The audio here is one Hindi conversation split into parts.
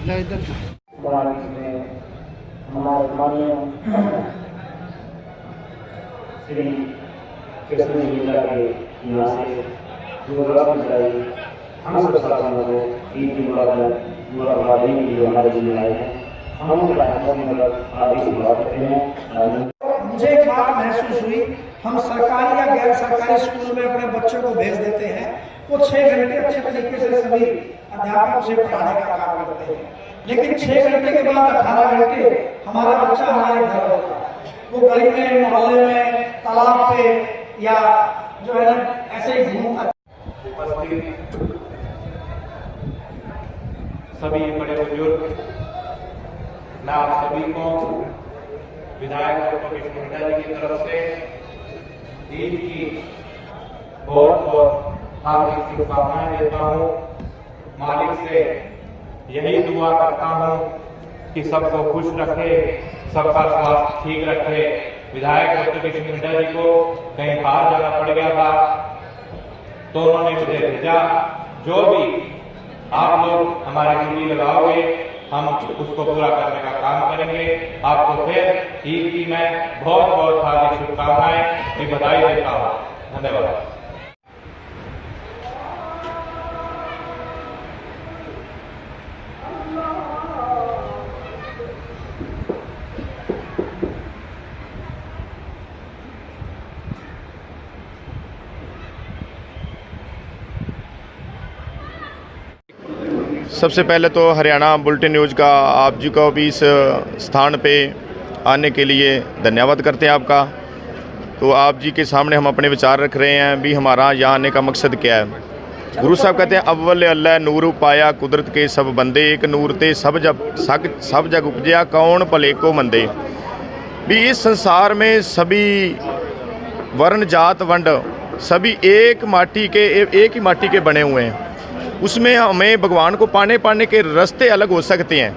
हमारे माननीय श्री कृष्ण लीला के यहाँ से हम प्रशासन को ईद की मुबारकबाद देने के लिए हमारे जिले आए हैं। हम उनका आदि से बात करते हैं। मुझे एक बात महसूस हुई, हम सरकारी या गैर सरकारी स्कूल में अपने बच्चों को भेज देते हैं, वो 6 घंटे अच्छे तरीके से सभी अध्यापकों से पढ़ाने का काम करते हैं, लेकिन 6 घंटे के बाद 18 घंटे हमारा बच्चा हमारे घर होता है। वो गली में, मोहल्ले में, तालाब पे या जो है ना ऐसे ही घूमता। सभी बड़े बुजुर्ग, मैं आप सभी को विधायक डॉक्टर कृष्ण लीला जी की तरफ से ईद की बहुत बहुत हार्दिक शुभकामनाएं देता हूँ। मालिक से यही दुआ करता हूँ कि सबको खुश रखे, सबका स्वास्थ्य ठीक रखे। विधायक डॉक्टर कृष्ण लीला जी को कहीं बाहर जाना पड़ गया था तो उन्होंने मुझे भेजा, जो भी आप लोग हमारी ड्यूटी लगाओगे हम उसको पूरा करने का काम करेंगे। आपको फिर ईद की मैं बहुत बहुत हार्दिक शुभकामनाएं की बधाई देता हूँ। धन्यवाद। सबसे पहले तो हरियाणा बुलेटिन न्यूज़ का आप जी को भी इस स्थान पे आने के लिए धन्यवाद करते हैं आपका। तो आप जी के सामने हम अपने विचार रख रहे हैं भी हमारा यहाँ आने का मकसद क्या है। गुरु साहब कहते हैं अव्वल अल्लाह नूर पाया कुदरत के सब बंदे, एक नूर ते सब जग उपजया कौन भले को मंदे। भी इस संसार में सभी वर्ण जात वंड सभी एक ही माटी के बने हुए हैं। उसमें हमें भगवान को पाने के रास्ते अलग हो सकते हैं,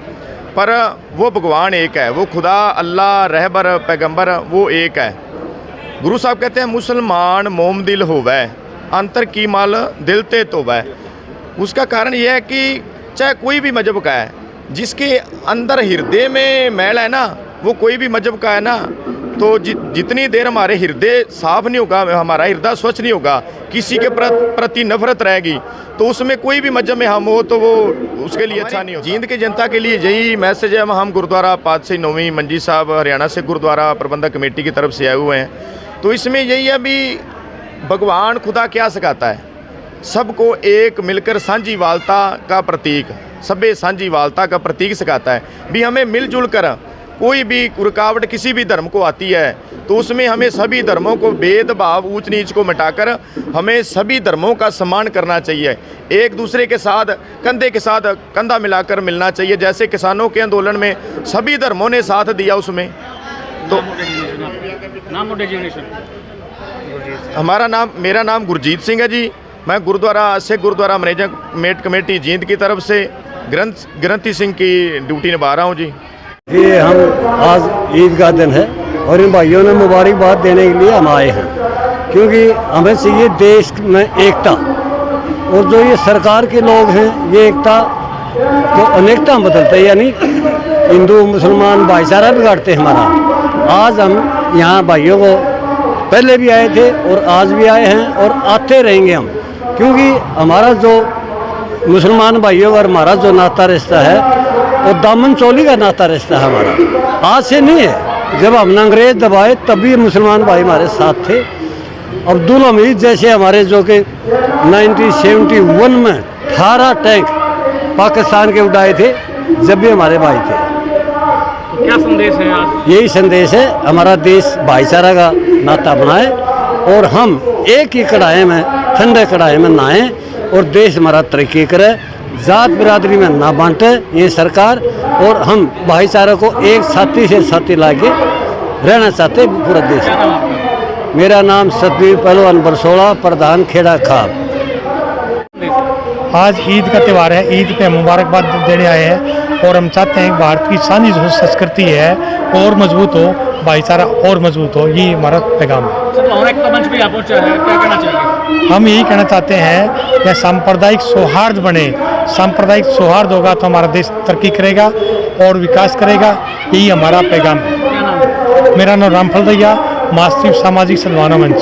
पर वो भगवान एक है, वो खुदा अल्लाह रहबर पैगंबर वो एक है। गुरु साहब कहते हैं मुसलमान मोम दिल होवै अंतर की माल दिल ते तोवै। उसका कारण यह है कि चाहे कोई भी मजहब का है, जिसके अंदर हृदय में मैल है ना, वो कोई भी मजहब का है ना, तो जितनी देर हमारे हृदय साफ नहीं होगा, हमारा हृदय स्वच्छ नहीं होगा, किसी के प्रति नफरत रहेगी, तो उसमें कोई भी मजहब में हम हो तो वो उसके लिए अच्छा नहीं हो। जींद की जनता के लिए यही मैसेज है। हम गुरुद्वारा पातशाही 9वीं मंजी साहब हरियाणा से गुरुद्वारा प्रबंधक कमेटी की तरफ से आए हुए हैं। तो इसमें यही है भी भगवान खुदा क्या सिखाता है, सबको एक मिलकर साझी वालता का प्रतीक, सबे साझी वालता का प्रतीक सिखाता है भी हमें मिलजुल कर कोई भी रुकावट किसी भी धर्म को आती है तो उसमें हमें सभी धर्मों को भेदभाव ऊंच नीच को मिटाकर हमें सभी धर्मों का सम्मान करना चाहिए। एक दूसरे के साथ कंधे के साथ कंधा मिलाकर मिलना चाहिए। जैसे किसानों के आंदोलन में सभी धर्मों ने साथ दिया, उसमें तो मेरा नाम गुरजीत सिंह है जी। मैं गुरुद्वारा मैनेजमेंट कमेटी जींद की तरफ से ग्रंथी सिंह की ड्यूटी निभा रहा हूँ जी। ये हम आज ईद का दिन है और इन भाइयों ने मुबारकबाद देने के लिए हम आए हैं, क्योंकि हमें चाहिए देश में एकता। और जो ये सरकार के लोग हैं ये एकता को अनेकता बदलते हैं, यानी हिंदू मुसलमान भाईचारा बिगाड़ते हैं हमारा। आज हम यहाँ भाइयों को पहले भी आए थे और आज भी आए हैं और आते रहेंगे हम, क्योंकि हमारा जो मुसलमान भाइयों और हमारा जो नाता रिश्ता है वो दामन चोली का नाता रिश्ता है हमारा, आज से नहीं है। जब हमने अंग्रेज दबाए तभी मुसलमान भाई हमारे साथ थे। अब्दुल हमीद जैसे हमारे जो कि 1971 में 18 टैंक पाकिस्तान के उड़ाए थे जब भी हमारे भाई थे। तो क्या संदेश है आज? यही संदेश है, हमारा देश भाईचारा का नाता बनाए और हम एक ही कढ़ाई में ठंडे कढ़ाई में नहाएं और देश हमारा तरक्की करे, जात बिरादरी में ना बांटे ये सरकार। और हम भाईचारा को एक साथी से साथी लाके रहना चाहते पूरा देश। मेरा नाम सतवीर पहलवान बरसोड़ा, प्रधान खेड़ा खाब। आज ईद का त्यौहार है, ईद पे मुबारकबाद देने आए हैं और हम चाहते हैं कि भारत की साझी जो संस्कृति है और मजबूत हो, भाईचारा और मजबूत हो, ये हमारा पैगाम है। मंच पे क्या कहना चाहिए? हम यही कहना चाहते हैं कि सांप्रदायिक सौहार्द बने, सांप्रदायिक सौहार्द होगा तो हमारा देश तरक्की करेगा और विकास करेगा। यही हमारा पैगाम है। मेरा नाम रामफल दैया, महासचिव सामाजिक सद्भावना मंच।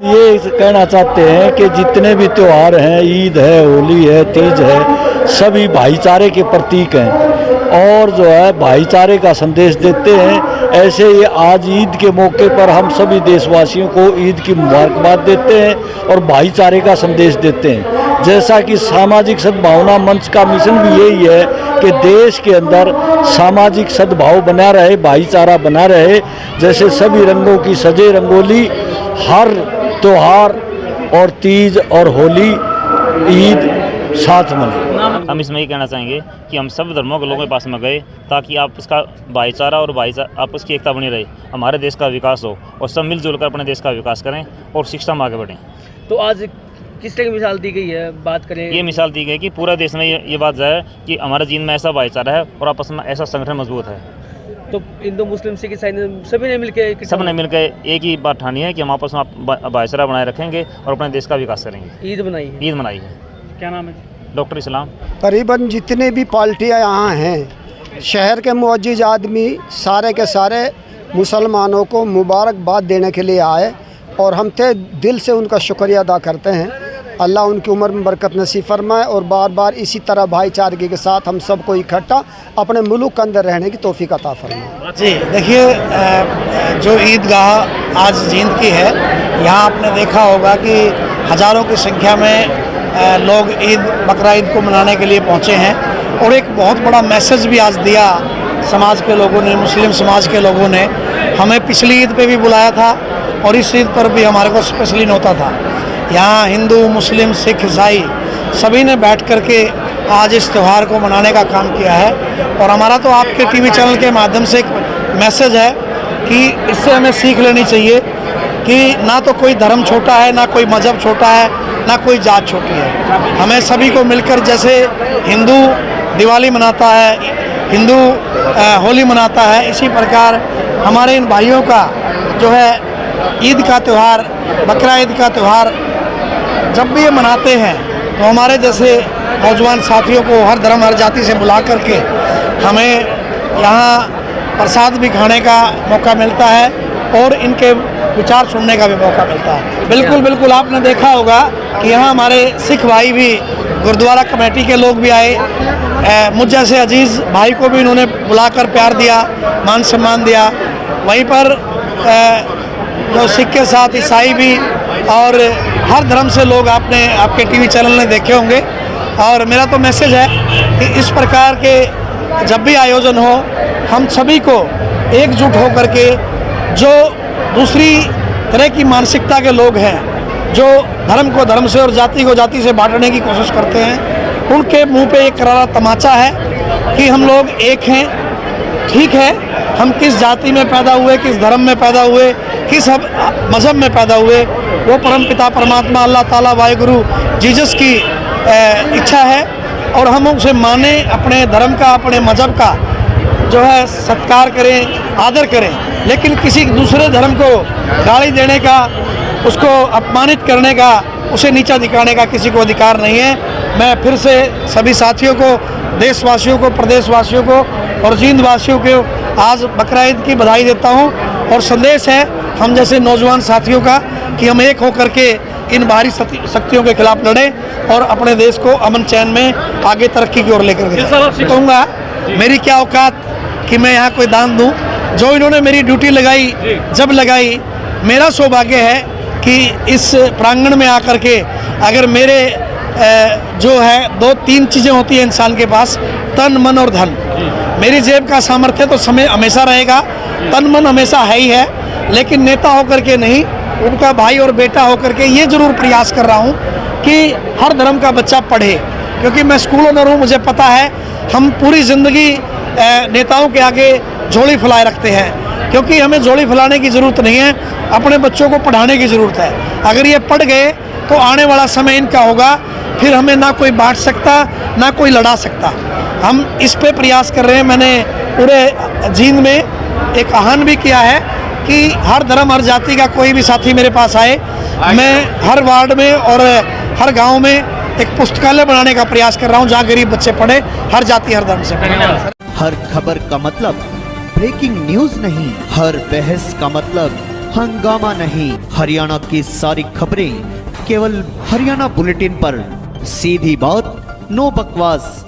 ये कहना चाहते हैं कि जितने भी त्यौहार हैं, ईद है, होली है, तीज है, सभी भाईचारे के प्रतीक हैं और जो है भाईचारे का संदेश देते हैं। ऐसे ही आज ईद के मौके पर हम सभी देशवासियों को ईद की मुबारकबाद देते हैं और भाईचारे का संदेश देते हैं। जैसा कि सामाजिक सद्भावना मंच का मिशन भी यही है कि देश के अंदर सामाजिक सद्भाव बना रहे, भाईचारा बना रहे। जैसे सभी रंगों की सजे रंगोली हर त्योहार और तीज और होली ईद साथ मने। हम इसमें ये कहना चाहेंगे कि हम सब धर्मों के लोगों के पास में गए ताकि आप इसका भाईचारा और आपस की एकता बनी रहे, हमारे देश का विकास हो और सब मिलजुल कर अपने देश का विकास करें और शिक्षा में आगे बढ़ें। तो आज किस तरह की मिसाल दी गई है, बात करें? ये मिसाल दी गई कि पूरा देश में ये बात जाए कि हमारे जीवन में ऐसा भाईचारा है और आपस में ऐसा संगठन मजबूत है। तो हिंदू मुस्लिम सिख ईसाई सभी ने मिलकर एक ही बात ठानी है कि हम आपस में भाईचारा बनाए रखेंगे और अपने देश का विकास करेंगे। ईद मनाई है। क्या नाम है? डॉक्टर इस्लाम। करीबन जितनी भी पार्टियां यहाँ हैं, शहर के मुअज्जिज आदमी सारे के सारे मुसलमानों को मुबारकबाद देने के लिए आए और हम दिल से उनका शुक्रिया अदा करते हैं। अल्लाह उनकी उम्र में बरकत नसीब फरमाए और बार बार इसी तरह भाईचारे के साथ हम सबको इकट्ठा अपने मुल्क के अंदर रहने की तौफीक अता फरमाए। जी देखिए, जो ईदगाह आज जींद की है, यहाँ आपने देखा होगा कि हज़ारों की संख्या में लोग बकरा ईद को मनाने के लिए पहुँचे हैं और एक बहुत बड़ा मैसेज भी आज दिया समाज के लोगों ने, मुस्लिम समाज के लोगों ने। हमें पिछली ईद पे भी बुलाया था और इस ईद पर भी हमारे को स्पेशली न्योता था। यहाँ हिंदू, मुस्लिम, सिख, ईसाई सभी ने बैठ कर के आज इस त्यौहार को मनाने का काम किया है और हमारा तो आपके टीवी चैनल के माध्यम से एक मैसेज है कि इससे हमें सीख लेनी चाहिए कि ना तो कोई धर्म छोटा है, ना कोई मज़हब छोटा है, ना कोई जात छोटी है। हमें सभी को मिलकर, जैसे हिंदू दिवाली मनाता है, हिंदू होली मनाता है, इसी प्रकार हमारे इन भाइयों का जो है ईद का त्यौहार, बकरा ईद का त्यौहार जब भी ये मनाते हैं तो हमारे जैसे नौजवान साथियों को हर धर्म हर जाति से बुला करके हमें यहाँ प्रसाद भी खाने का मौका मिलता है और इनके विचार सुनने का भी मौका मिलता है। बिल्कुल बिल्कुल, आपने देखा होगा कि यहाँ हमारे सिख भाई भी, गुरुद्वारा कमेटी के लोग भी आए। मुझ जैसे अजीज़ भाई को भी इन्होंने बुलाकर प्यार दिया, मान सम्मान दिया। वहीं पर जो सिख के साथ ईसाई भी और हर धर्म से लोग आपके टीवी चैनल ने देखे होंगे। और मेरा तो मैसेज है कि इस प्रकार के जब भी आयोजन हो, हम सभी को एकजुट हो करके, जो दूसरी तरह की मानसिकता के लोग हैं, जो धर्म को धर्म से और जाति को जाति से बांटने की कोशिश करते हैं, उनके मुंह पे एक करारा तमाचा है कि हम लोग एक हैं। ठीक है, हम किस जाति में पैदा हुए, किस धर्म में पैदा हुए, किस मज़हब में पैदा हुए, वो परमपिता परमात्मा अल्लाह ताला वाहिगुरु जीसस की इच्छा है और हम उसे माने, अपने धर्म का, अपने मज़हब का जो है सत्कार करें, आदर करें। लेकिन किसी दूसरे धर्म को गाली देने का, उसको अपमानित करने का, उसे नीचा दिखाने का किसी को अधिकार नहीं है। मैं फिर से सभी साथियों को, देशवासियों को, प्रदेशवासियों को और जींद वासियों को आज बकरा ईद की बधाई देता हूं और संदेश है हम जैसे नौजवान साथियों का कि हम एक होकर के इन बाहरी शक्तियों के खिलाफ लड़ें और अपने देश को अमन चैन में आगे तरक्की की ओर लेकर के कहूँगा। मेरी क्या औकात कि मैं यहाँ कोई दान दूँ। जो इन्होंने मेरी ड्यूटी लगाई, जब लगाई, मेरा सौभाग्य है कि इस प्रांगण में आकर के अगर मेरे जो है 2-3 चीज़ें होती हैं इंसान के पास, तन, मन और धन। मेरी जेब का सामर्थ्य तो समय हमेशा रहेगा, तन मन हमेशा है ही है, लेकिन नेता होकर के नहीं, उनका भाई और बेटा होकर के ये ज़रूर प्रयास कर रहा हूँ कि हर धर्म का बच्चा पढ़े। क्योंकि मैं स्कूल ओनर हूँ, मुझे पता है हम पूरी ज़िंदगी नेताओं के आगे झोली फैलाए रखते हैं, क्योंकि हमें झोली फैलाने की ज़रूरत नहीं है, अपने बच्चों को पढ़ाने की ज़रूरत है। अगर ये पढ़ गए तो आने वाला समय इनका होगा, फिर हमें ना कोई बांट सकता, ना कोई लड़ा सकता। हम इस पे प्रयास कर रहे हैं। मैंने पूरे जींद में एक आह्वान भी किया है कि हर धर्म हर जाति का कोई भी साथी मेरे पास आए, मैं हर वार्ड में और हर गांव में एक पुस्तकालय बनाने का प्रयास कर रहा हूँ जहाँ गरीब बच्चे पढ़े, हर जाति हर धर्म से पढ़े। हर खबर का मतलब ब्रेकिंग न्यूज नहीं, हर बहस का मतलब हंगामा नहीं। हरियाणा की सारी खबरें केवल हरियाणा बुलेटिन पर, सीधी बात, नो बकवास।